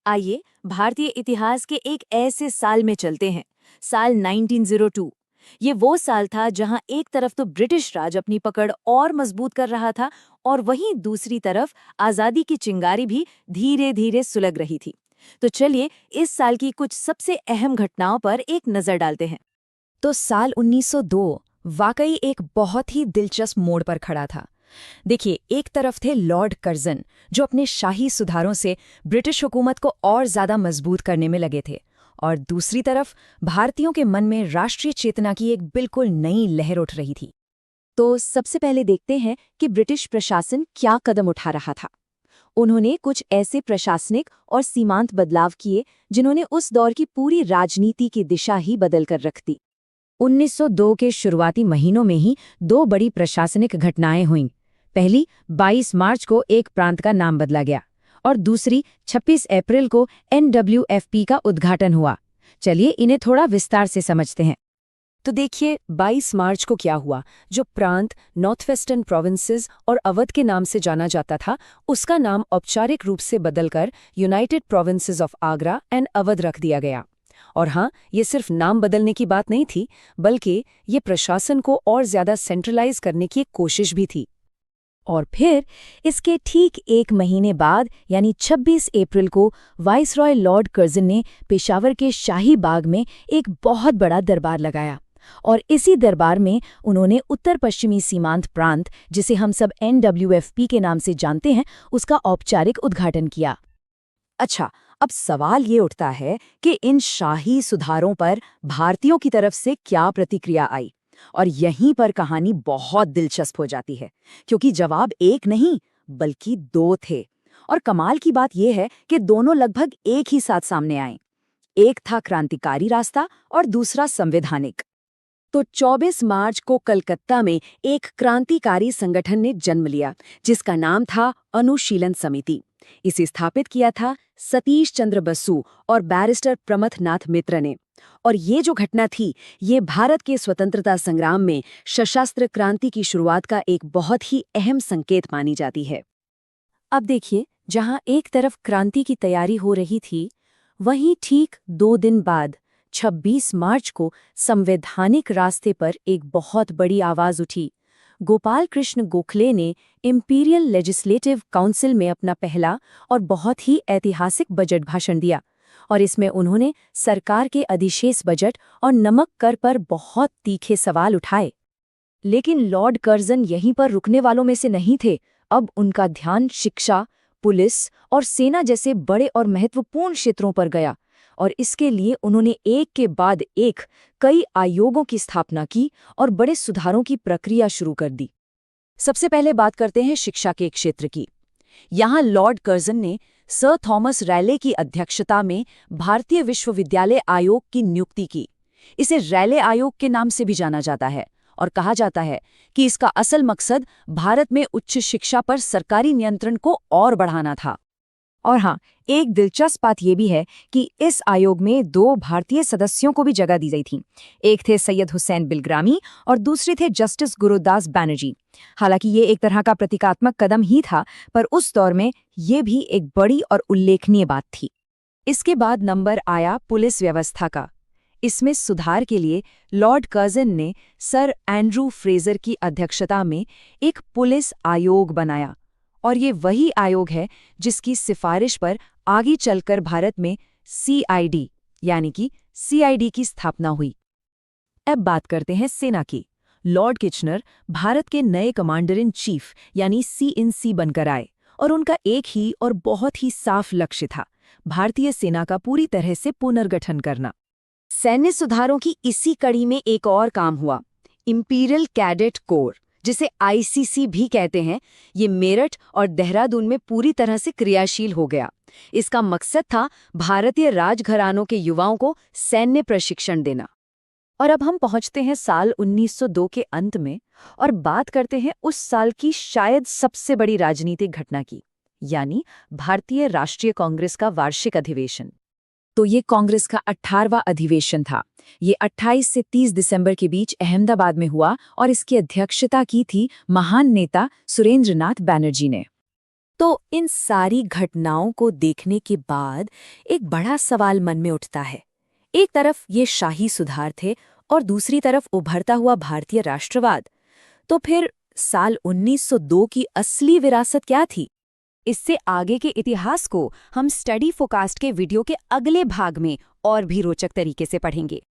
आइए भारतीय इतिहास के एक ऐसे साल में चलते हैं। साल 1902। ये वो साल था जहां एक तरफ तो ब्रिटिश राज अपनी पकड़ और मजबूत कर रहा था और वहीं दूसरी तरफ आजादी की चिंगारी भी धीरे धीरे सुलग रही थी। तो चलिए इस साल की कुछ सबसे अहम घटनाओं पर एक नजर डालते हैं। तो साल 1902 वाकई एक बहुत ही दिलचस्प मोड़ पर खड़ा था। देखिए, एक तरफ थे लॉर्ड कर्जन, जो अपने शाही सुधारों से ब्रिटिश हुकूमत को और ज्यादा मजबूत करने में लगे थे, और दूसरी तरफ भारतीयों के मन में राष्ट्रीय चेतना की एक बिल्कुल नई लहर उठ रही थी। तो सबसे पहले देखते हैं कि ब्रिटिश प्रशासन क्या कदम उठा रहा था। उन्होंने कुछ ऐसे प्रशासनिक और सीमांत बदलाव किए जिन्होंने उस दौर की पूरी राजनीति की दिशा ही बदल कर रख दी। 1902 के शुरुआती महीनों में ही दो बड़ी प्रशासनिक घटनाएं हुईं। पहली, 22 मार्च को एक प्रांत का नाम बदला गया, और दूसरी 26 अप्रैल को NWFP का उद्घाटन हुआ। चलिए इन्हें थोड़ा विस्तार से समझते हैं। तो देखिए 22 मार्च को क्या हुआ। जो प्रांत नॉर्थ वेस्टर्न प्रोविंसेस और अवध के नाम से जाना जाता था, उसका नाम औपचारिक रूप से बदलकर United provinces of Agra and Awadh रख दिया गया। और हाँ, ये सिर्फ नाम बदलने की बात नहीं थी, बल्कि ये प्रशासन को और ज्यादा सेंट्रलाइज करने की एक कोशिश भी थी। और फिर इसके ठीक एक महीने बाद यानी 26 अप्रैल को वाइसरॉय लॉर्ड कर्जन ने पेशावर के शाही बाग में एक बहुत बड़ा दरबार लगाया, और इसी दरबार में उन्होंने उत्तर पश्चिमी सीमांत प्रांत, जिसे हम सब NWFP के नाम से जानते हैं, उसका औपचारिक उद्घाटन किया। अच्छा, अब सवाल ये उठता है कि इन शाही सुधारों पर भारतीयों की तरफ से क्या प्रतिक्रिया आई। और यहीं पर कहानी बहुत दिलचस्प हो जाती है, क्योंकि जवाब एक नहीं बल्कि दो थे। और कमाल की बात यह है कि दोनों लगभग एक ही साथ सामने आए। एक था क्रांतिकारी रास्ता और दूसरा संवैधानिक। तो 24 मार्च को कलकत्ता में एक क्रांतिकारी संगठन ने जन्म लिया, जिसका नाम था अनुशीलन समिति। इसे स्थापित किया था सतीश चंद्र बसु और बैरिस्टर प्रमथनाथ मित्र ने। और ये जो घटना थी, ये भारत के स्वतंत्रता संग्राम में सशस्त्र क्रांति की शुरुआत का एक बहुत ही अहम संकेत मानी जाती है। अब देखिए, जहां एक तरफ क्रांति की तैयारी हो रही थी, वहीं ठीक 2 दिन बाद 26 मार्च को संवैधानिक रास्ते पर एक बहुत बड़ी आवाज उठी। गोपाल कृष्ण गोखले ने इंपीरियल लेजिस्लेटिव काउंसिल में अपना पहला और बहुत ही ऐतिहासिक बजट भाषण दिया, और इसमें उन्होंने सरकार के अधिशेष बजट और नमक कर पर बहुत तीखे सवाल उठाए। लेकिन लॉर्ड कर्जन यहीं पर रुकने वालों में से नहीं थे। अब उनका ध्यान शिक्षा, पुलिस और सेना जैसे बड़े और महत्वपूर्ण क्षेत्रों पर गया, और इसके लिए उन्होंने एक के बाद एक कई आयोगों की स्थापना की और बड़े सुधारों की प्रक्रिया शुरू कर दी। सबसे पहले बात करते हैं शिक्षा के क्षेत्र की। यहाँ लॉर्ड कर्जन ने सर थॉमस रैले की अध्यक्षता में भारतीय विश्वविद्यालय आयोग की नियुक्ति की। इसे रैले आयोग के नाम से भी जाना जाता है, और कहा जाता है कि इसका असल मकसद भारत में उच्च शिक्षा पर सरकारी नियंत्रण को और बढ़ाना था। और हाँ, एक दिलचस्प बात यह भी है कि इस आयोग में 2 भारतीय सदस्यों को भी जगह दी गई थी। एक थे सैयद हुसैन बिलग्रामी और दूसरे थे जस्टिस गुरुदास बैनर्जी। हालांकि ये एक तरह का प्रतीकात्मक कदम ही था, पर उस दौर में ये भी एक बड़ी और उल्लेखनीय बात थी। इसके बाद नंबर आया पुलिस व्यवस्था का। इसमें सुधार के लिए लॉर्ड कर्जन ने सर एंड्रू फ्रेजर की अध्यक्षता में एक पुलिस आयोग बनाया, और ये वही आयोग है जिसकी सिफारिश पर आगे चलकर भारत में CID यानी कि CID की स्थापना हुई। अब बात करते हैं सेना की। लॉर्ड किचनर भारत के नए कमांडर इन चीफ यानी CNC बनकर आए, और उनका एक ही और बहुत ही साफ लक्ष्य था, भारतीय सेना का पूरी तरह से पुनर्गठन करना। सैन्य सुधारों की इसी कड़ी में एक और काम हुआ, इंपीरियल कैडेट कोर, जिसे ICC भी कहते हैं। ये मेरठ और देहरादून में पूरी तरह से क्रियाशील हो गया। इसका मकसद था भारतीय राजघरानों के युवाओं को सैन्य प्रशिक्षण देना। और अब हम पहुंचते हैं साल 1902 के अंत में, और बात करते हैं उस साल की शायद सबसे बड़ी राजनीतिक घटना की, यानी भारतीय राष्ट्रीय कांग्रेस का वार्षिक अधिवेशन। तो ये कांग्रेस का 18वां अधिवेशन था। ये 28 से 30 दिसंबर के बीच अहमदाबाद में हुआ, और इसकी अध्यक्षता की थी महान नेता सुरेंद्रनाथ बैनर्जी ने। तो इन सारी घटनाओं को देखने के बाद एक बड़ा सवाल मन में उठता है। एक तरफ ये शाही सुधार थे और दूसरी तरफ उभरता हुआ भारतीय राष्ट्रवाद। तो फिर साल 1902 की असली विरासत क्या थी? इससे आगे के इतिहास को हम स्टडी फोरकास्ट के वीडियो के अगले भाग में और भी रोचक तरीके से पढ़ेंगे।